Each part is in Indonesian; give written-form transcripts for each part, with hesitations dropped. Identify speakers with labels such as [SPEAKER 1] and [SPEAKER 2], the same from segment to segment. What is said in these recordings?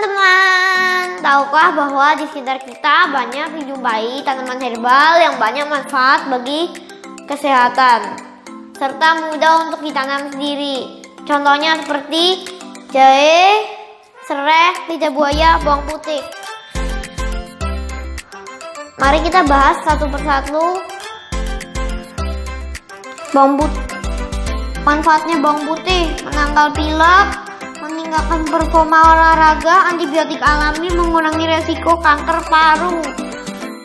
[SPEAKER 1] teman-teman, tahukah bahwa di sekitar kita banyak dijumpai tanaman herbal yang banyak manfaat bagi kesehatan, serta mudah untuk ditanam sendiri. Contohnya seperti jahe, serai, lidah buaya, bawang putih. Mari kita bahas satu persatu. Manfaatnya bawang putih: menangkal pilek, meningkatkan performa olahraga, antibiotik alami, mengurangi resiko kanker paru,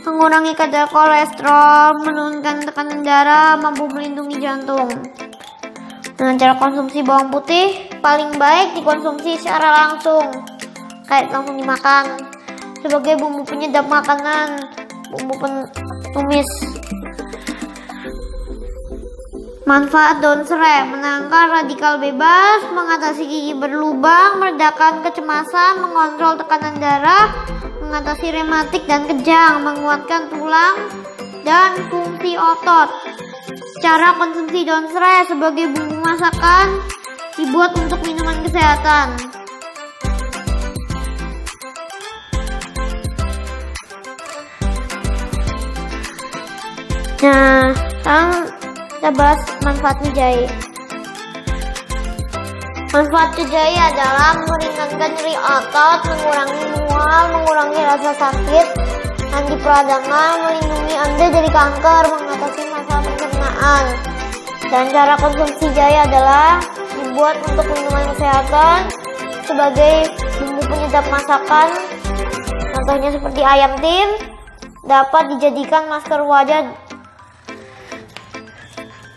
[SPEAKER 1] mengurangi kadar kolesterol, menurunkan tekanan darah, mampu melindungi jantung. Dengan cara konsumsi bawang putih, paling baik dikonsumsi secara langsung, kayak langsung dimakan, sebagai bumbu penyedap makanan, bumbu penumis. Manfaat daun serai: menangkal radikal bebas, mengatasi gigi berlubang, meredakan kecemasan, mengontrol tekanan darah, mengatasi rematik dan kejang, menguatkan tulang dan fungsi otot. Cara konsumsi daun serai sebagai bumbu masakan, dibuat untuk minuman kesehatan. Nah, sekarang kita bahas manfaatnya jahe. Manfaatnya jahe adalah meringankan nyeri otot, mengurangi mual, mengurangi rasa sakit, anti peradangan, melindungi Anda dari kanker, mengatasi masalah pencernaan. Dan cara konsumsi jahe adalah dibuat untuk minuman kesehatan sebagai bumbu penyedap masakan. Contohnya seperti ayam tim, dapat dijadikan masker wajah.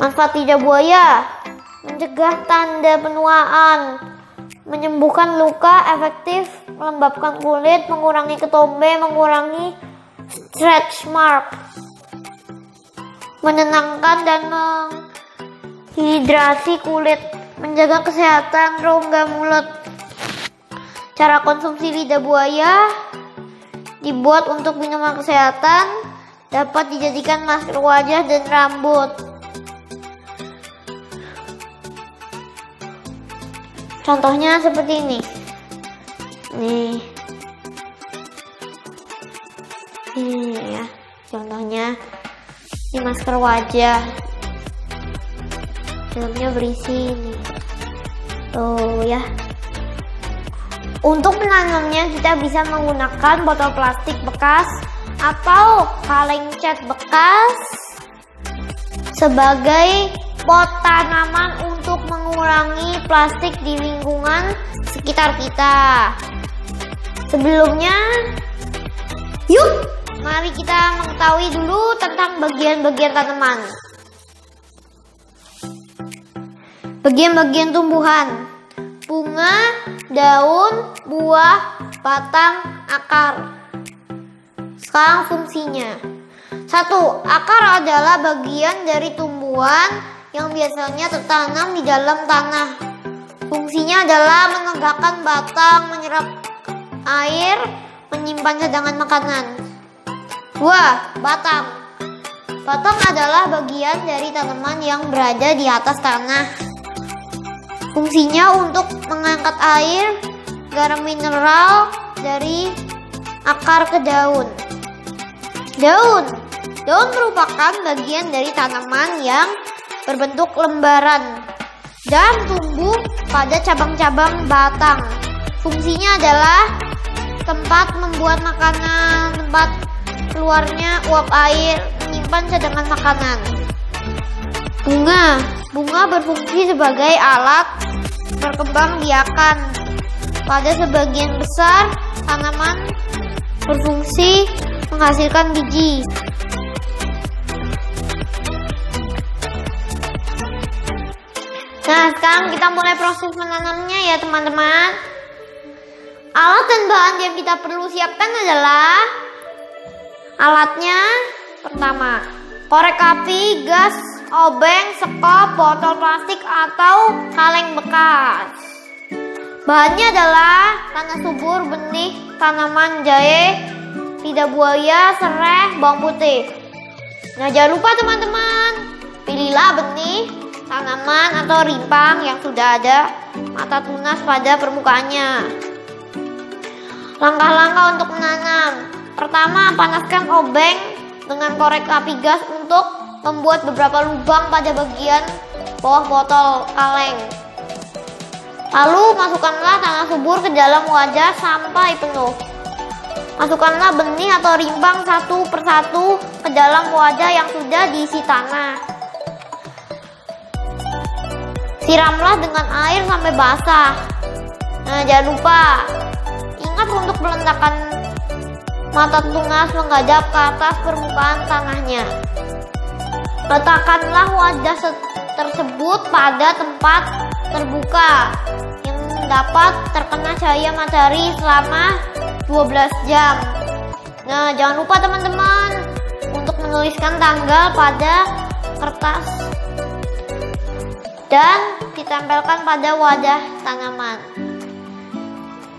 [SPEAKER 1] Manfaat lidah buaya: mencegah tanda penuaan, menyembuhkan luka, efektif melembabkan kulit, mengurangi ketombe, mengurangi stretch mark, menenangkan dan menghidrasi kulit, menjaga kesehatan rongga mulut. Cara konsumsi lidah buaya: dibuat untuk minuman kesehatan, dapat dijadikan masker wajah dan rambut. Contohnya seperti ini. Nih ya, contohnya ini masker wajah. Dalamnya berisi ini. Tuh ya. Untuk menanamnya kita bisa menggunakan botol plastik bekas atau kaleng cat bekas sebagai pot tanaman untuk mengurangi plastik di lingkungan sekitar kita. Sebelumnya, yuk mari kita mengetahui dulu tentang bagian-bagian tanaman. Bagian-bagian tumbuhan: bunga, daun, buah, batang, akar. Sekarang fungsinya. 1. Akar adalah bagian dari tumbuhan yang biasanya tertanam di dalam tanah. Fungsinya adalah menegakkan batang, menyerap air, menyimpan cadangan makanan. 2. Batang. Batang adalah bagian dari tanaman yang berada di atas tanah. Fungsinya untuk mengangkat air, garam mineral dari akar ke daun. Daun. Daun merupakan bagian dari tanaman yang berbentuk lembaran dan tumbuh pada cabang-cabang batang. Fungsinya adalah tempat membuat makanan, tempat keluarnya uap air, menyimpan cadangan makanan. Bunga. Bunga berfungsi sebagai alat berkembang biakan. Pada sebagian besar tanaman berfungsi menghasilkan biji. Nah, sekarang kita mulai proses menanamnya ya teman-teman. Alat dan bahan yang kita perlu siapkan adalah alatnya. Pertama, korek api, gas, obeng, sekop, botol plastik atau kaleng bekas. Bahannya adalah tanah subur, benih, tanaman jahe, lidah buaya, serai, bawang putih. Nah, jangan lupa teman-teman, pilihlah benih, tanaman atau rimpang yang sudah ada mata tunas pada permukaannya. Langkah-langkah untuk menanam. Pertama, panaskan obeng dengan korek api gas untuk membuat beberapa lubang pada bagian bawah botol kaleng. Lalu masukkanlah tanah subur ke dalam wadah sampai penuh. Masukkanlah benih atau rimbang satu persatu ke dalam wadah yang sudah diisi tanah. Siramlah dengan air sampai basah. Nah, jangan lupa ingat untuk meletakkan mata tunas menghadap ke atas permukaan tanahnya. Letakkanlah wadah tersebut pada tempat terbuka yang dapat terkena cahaya matahari selama 12 jam. Nah, jangan lupa teman-teman untuk menuliskan tanggal pada kertas dan ditempelkan pada wadah tanaman.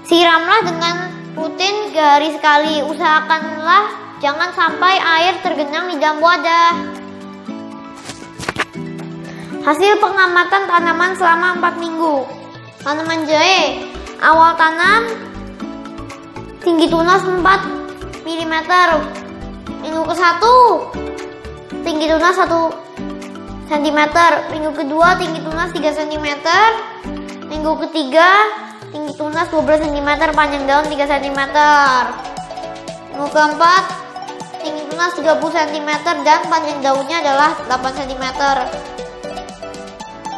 [SPEAKER 1] Siramlah dengan rutin 3 hari sekali. Usahakanlah jangan sampai air tergenang di dalam wadah. Hasil pengamatan tanaman selama 4 minggu. Tanaman jahe, awal tanam tinggi tunas 4 mm. Minggu ke-1 tinggi tunas 1 cm. Minggu kedua tinggi tunas 3 cm. Minggu ketiga tinggi tunas 12 cm, panjang daun 3 cm. Minggu keempat tinggi tunas 30 cm dan panjang daunnya adalah 8 cm.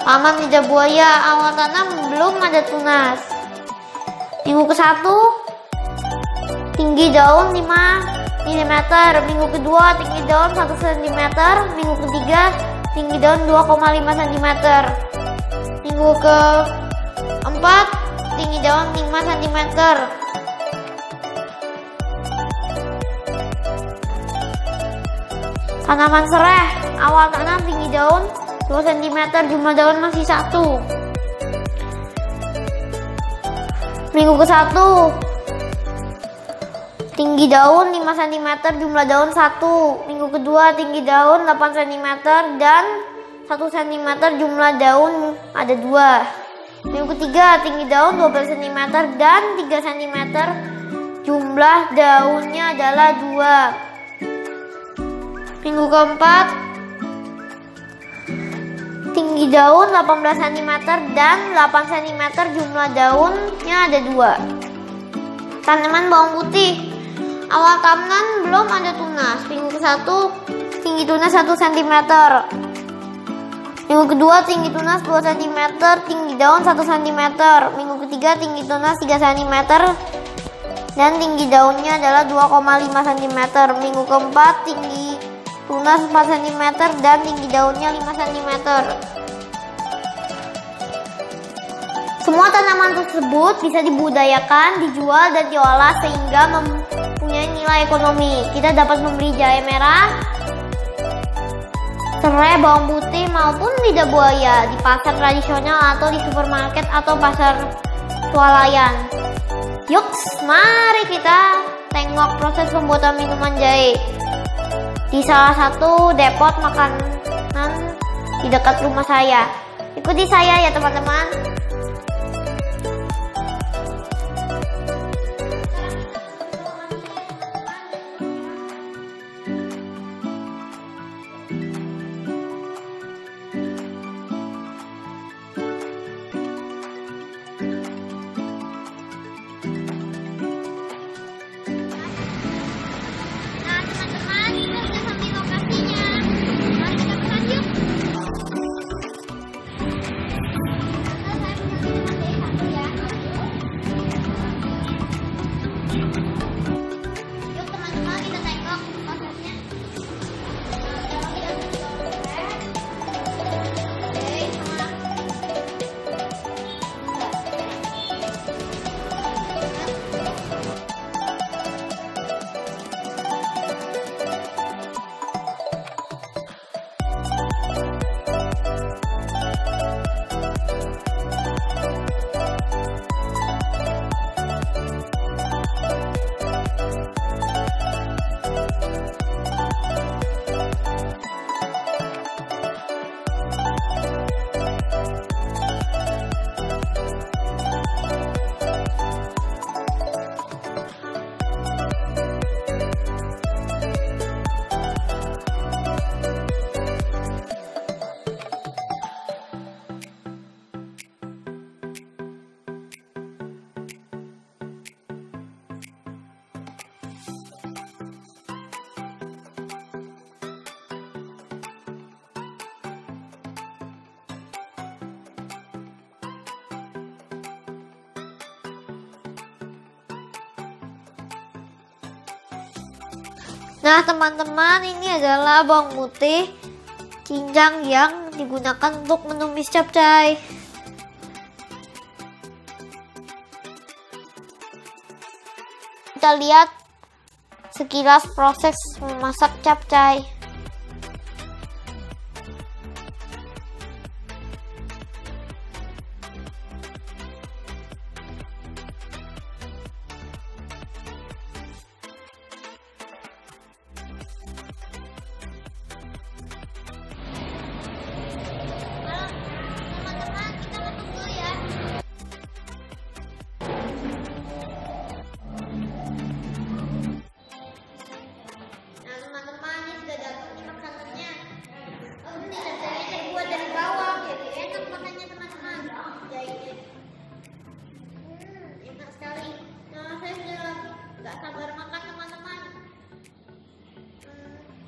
[SPEAKER 1] Paman lidah buaya, awal tanam belum ada tunas. Minggu ke-1 tinggi daun 5 mm. Minggu kedua tinggi daun 1 cm. Minggu ketiga tinggi daun 2,5 cm. Minggu keempat tinggi daun 5 cm. Tanaman sereh, awal tanam tinggi daun 2 cm, jumlah daun masih 1. Minggu ke-1 tinggi daun 5 cm, jumlah daun 1. Minggu kedua tinggi daun 8 cm dan 1 cm, jumlah daun ada 2. Minggu ketiga tinggi daun 12 cm dan 3 cm, jumlah daunnya adalah 2. Minggu keempat tinggi daun 18 cm dan 8 cm, jumlah daunnya ada 2. Tanaman bawang putih, awal tanam belum ada tunas. Minggu ke-1 tinggi tunas 1 cm. Minggu kedua tinggi tunas 2 cm, tinggi daun 1 cm. Minggu ketiga tinggi tunas 3 cm dan tinggi daunnya adalah 2,5 cm. Minggu keempat tinggi tunas 4 cm dan tinggi daunnya 5 cm. Semua tanaman tersebut bisa dibudidayakan, dijual dan diolah sehingga mempunyai nilai ekonomi. Kita dapat membeli jahe merah, serai, bawang putih maupun lidah buaya di pasar tradisional atau di supermarket atau pasar swalayan. Yuks, mari kita tengok proses pembuatan minuman jahe di salah satu depot makanan di dekat rumah saya. Ikuti saya ya teman-teman. Nah teman-teman, ini adalah bawang putih cincang yang digunakan untuk menumis capcay. Kita lihat sekilas proses memasak capcay.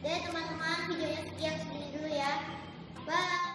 [SPEAKER 1] Teman-teman, videonya sekian segini dulu ya. Bye.